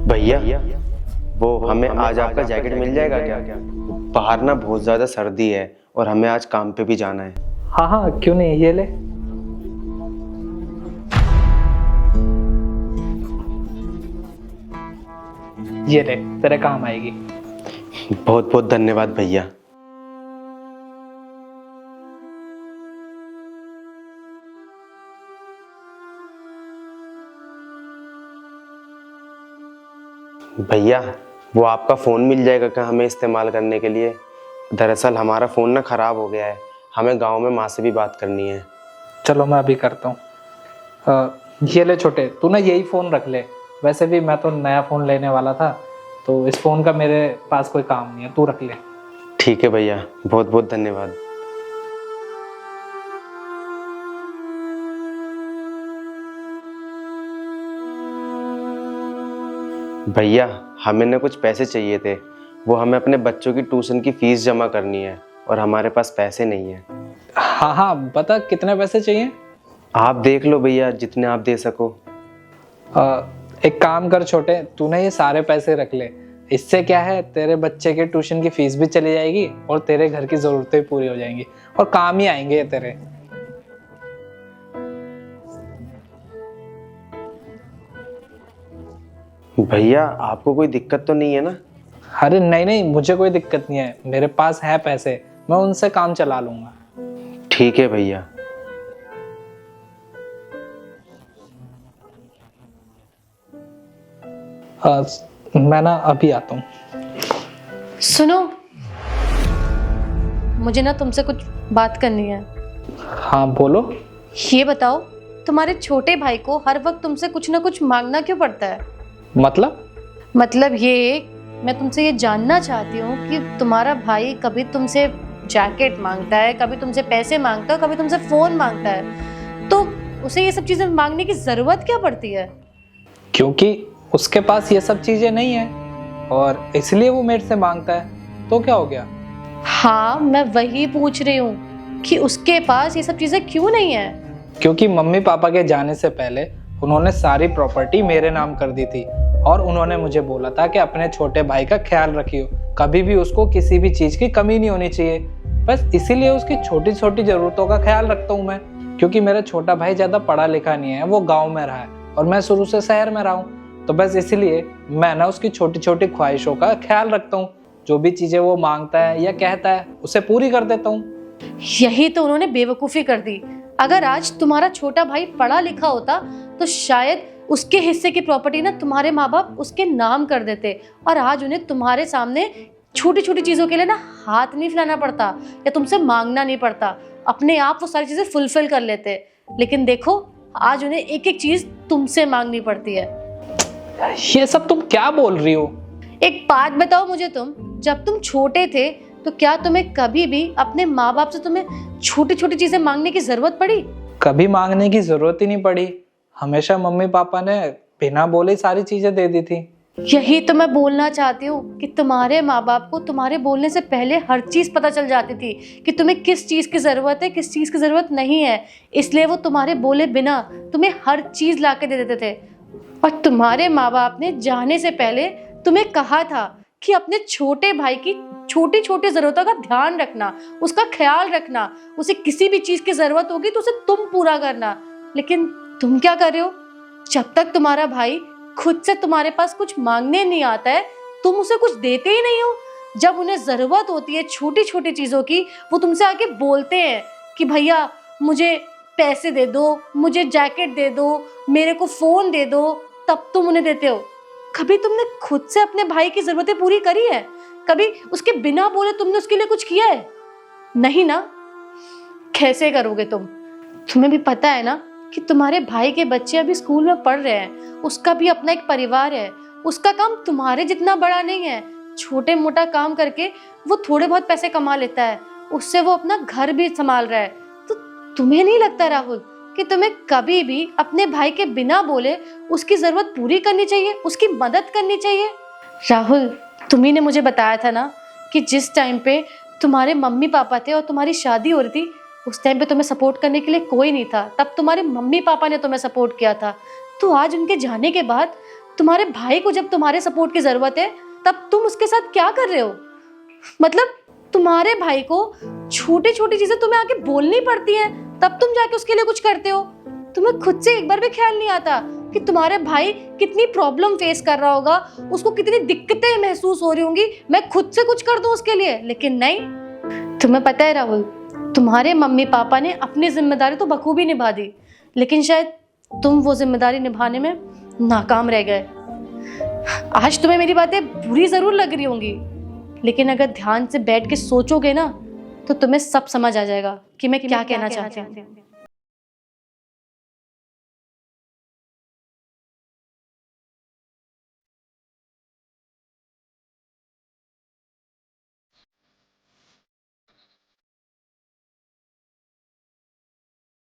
भैया, वो हमें आज आपका जैकेट मिल जाएगा क्या? बाहर ना बहुत ज़्यादा सर्दी है और हमें आज काम पे भी जाना है। हाँ हाँ, क्यों नहीं, ये ले। ये ले, तेरे काम आएगी। बहुत बहुत धन्यवाद भैया। भैया, वो आपका फ़ोन मिल जाएगा क्या हमें इस्तेमाल करने के लिए? दरअसल हमारा फ़ोन ना ख़राब हो गया है, हमें गांव में माँ से भी बात करनी है। चलो मैं अभी करता हूँ। ये ले छोटे, तू ना यही फ़ोन रख ले। वैसे भी मैं तो नया फ़ोन लेने वाला था, तो इस फ़ोन का मेरे पास कोई काम नहीं है, तू रख ले। ठीक है भैया, बहुत बहुत धन्यवाद। भैया, हमें ना कुछ पैसे चाहिए थे। वो हमें अपने बच्चों की ट्यूशन की फ़ीस जमा करनी है और हमारे पास पैसे नहीं हैं। हाँ हाँ, बता कितने पैसे चाहिए। आप देख लो भैया, जितने आप दे सको। एक काम कर छोटे, तू ना ये सारे पैसे रख ले। इससे क्या है, तेरे बच्चे के ट्यूशन की फीस भी चली जाएगी और तेरे घर की ज़रूरतें पूरी हो जाएंगी और काम ही आएंगे ये तेरे। भैया, आपको कोई दिक्कत तो नहीं है ना? अरे नहीं नहीं, मुझे कोई दिक्कत नहीं है, मेरे पास है पैसे, मैं उनसे काम चला लूंगा। ठीक है भैया। मैं ना अभी आता हूँ। सुनो, मुझे ना तुमसे कुछ बात करनी है। हाँ बोलो। ये बताओ, तुम्हारे छोटे भाई को हर वक्त तुमसे कुछ ना कुछ मांगना क्यों पड़ता है? मतलब ये मैं तुमसे ये जानना चाहती हूँ कि तुम्हारा भाई कभी तुमसे जैकेट मांगता है, कभी तुमसे पैसे मांगता है, कभी तुमसे फोन मांगता है, तो उसे ये सब चीजें मांगने की जरूरत क्या पड़ती है? क्योंकि उसके पास ये सब चीजें नहीं है और इसलिए वो मेरे से मांगता है, तो क्या हो गया। हाँ, मैं वही पूछ रही हूँ कि उसके पास ये सब चीजें क्यों नहीं है? क्योंकि मम्मी पापा के जाने से पहले उन्होंने सारी प्रॉपर्टी मेरे नाम कर दी थी और उन्होंने मुझे बोला था कि अपने छोटे भाई का ख्याल रखियो, कभी भी उसको किसी भी चीज़ की कमी नहीं होनी चाहिए। बस इसीलिए उसकी छोटी छोटी ज़रूरतों का ख्याल रखता हूँ मैं, क्योंकि मेरा छोटा भाई ज़्यादा पढ़ा लिखा नहीं है, वो गाँव में रहा है और मैं शुरू से शहर में रहा हूँ। तो बस इसलिए मैं ना उसकी छोटी छोटी ख्वाहिशों का ख्याल रखता हूँ, जो भी चीज़ें वो मांगता है या कहता है उसे पूरी कर देता हूँ। यही तो उन्होंने बेवकूफ़ी कर दी। अगर आज तुम्हारा छोटा भाई पढ़ा लिखा होता तो शायद उसके हिस्से की प्रॉपर्टी ना तुम्हारे माँ बाप उसके नाम कर देते और आज उन्हें तुम्हारे सामने छोटी छोटी चीज़ों के लिए ना हाथ नहीं फैलाना पड़ता या तुमसे मांगना नहीं पड़ता, अपने आप वो सारी चीज़ें फुलफिल कर लेते। लेकिन देखो, आज उन्हें एक एक चीज़ तुमसे मांगनी पड़ती है। ये सब तुम क्या बोल रही हो? एक बात बताओ मुझे, तुम जब तुम छोटे थे तो क्या तुम्हें कभी भी अपने माँ बाप से तुम्हें छोटी छोटी चीजें मांगने की जरूरत पड़ी? कभी मांगने की जरूरत ही नहीं पड़ी, हमेशा मम्मी पापा ने बिना बोले सारी चीजें दे दी थी। यही तो मैं बोलना चाहती हूँ कि तुम्हारे माँ बाप को तुम्हारे बोलने से पहले हर चीज पता चल जाती थी कि तुम्हें किस चीज की जरूरत है, किस चीज की जरूरत नहीं है, इसलिए वो तुम्हारे बोले बिना तुम्हें हर चीज ला के दे देते थे। और तुम्हारे माँ बाप ने जाने से पहले तुम्हें कहा था कि अपने छोटे भाई की छोटी छोटी जरूरतों का ध्यान रखना, उसका ख्याल रखना, उसे किसी भी चीज की जरूरत होगी तो उसे तुम पूरा करना। लेकिन तुम क्या कर रहे हो? जब तक तुम्हारा भाई खुद से तुम्हारे पास कुछ मांगने नहीं आता है, तुम उसे कुछ देते ही नहीं हो। जब उन्हें जरूरत होती है छोटी छोटी चीजों की, वो तुमसे आके बोलते हैं कि भैया मुझे पैसे दे दो, मुझे जैकेट दे दो, मेरे को फोन दे दो, तब तुम उन्हें देते हो। कभी तुमने खुद से अपने भाई की जरूरतें पूरी करी है? कभी उसके बिना बोले तुमने उसके लिए कुछ किया है? नहीं ना। कैसे करोगे तुम? तुम्हें भी पता है ना कि तुम्हारे भाई के बच्चे अभी स्कूल में पढ़ रहे हैं, उसका भी अपना एक परिवार है, उसका काम तुम्हारे जितना बड़ा नहीं है। छोटे मोटा काम करके वो थोड़े बहुत पैसे कमा लेता है, उससे वो अपना घर भी संभाल रहा है। तो तुम्हें नहीं लगता राहुल कि तुम्हें कभी भी अपने भाई के बिना बोले उसकी जरूरत पूरी करनी चाहिए, उसकी मदद करनी चाहिए? राहुल, तुम्ही ने मुझे बताया था ना कि जिस टाइम पे तुम्हारे मम्मी पापा थे और तुम्हारी शादी हो रही थी, उस टाइम पे तुम्हें सपोर्ट करने के लिए कोई नहीं था, तब तुम्हारे मम्मी पापा ने तुम्हें सपोर्ट किया था। तो आज उनके जाने के बाद तुम्हारे भाई को जब तुम्हारे सपोर्ट की जरूरत है तब तुम उसके साथ क्या कर रहे हो? मतलब तुम्हारे भाई को छोटी छोटी चीजें तुम्हें आके बोलनी पड़ती हैं, तब तुम जाके उसके लिए कुछ करते हो। तुम्हें खुद से एक बार भी ख्याल नहीं आता कि तुम्हारे भाई कितनी प्रॉब्लम फेस कर रहा होगा, उसको कितनी दिक्कतें महसूस हो रही होंगी, मैं खुद से कुछ कर दूं उसके लिए? लेकिन नहीं, तुम्हें पता है राहुल, तुम्हारे मम्मी पापा ने अपनी जिम्मेदारी तो बखूबी निभा दी, लेकिन शायद तुम वो जिम्मेदारी निभाने में नाकाम रह गए। आज तुम्हें मेरी बातें बुरी जरूर लग रही होंगी, लेकिन अगर ध्यान से बैठ के सोचोगे ना तो तुम्हें सब समझ आ जाएगा कि मैं क्या कहना चाहती हूँ।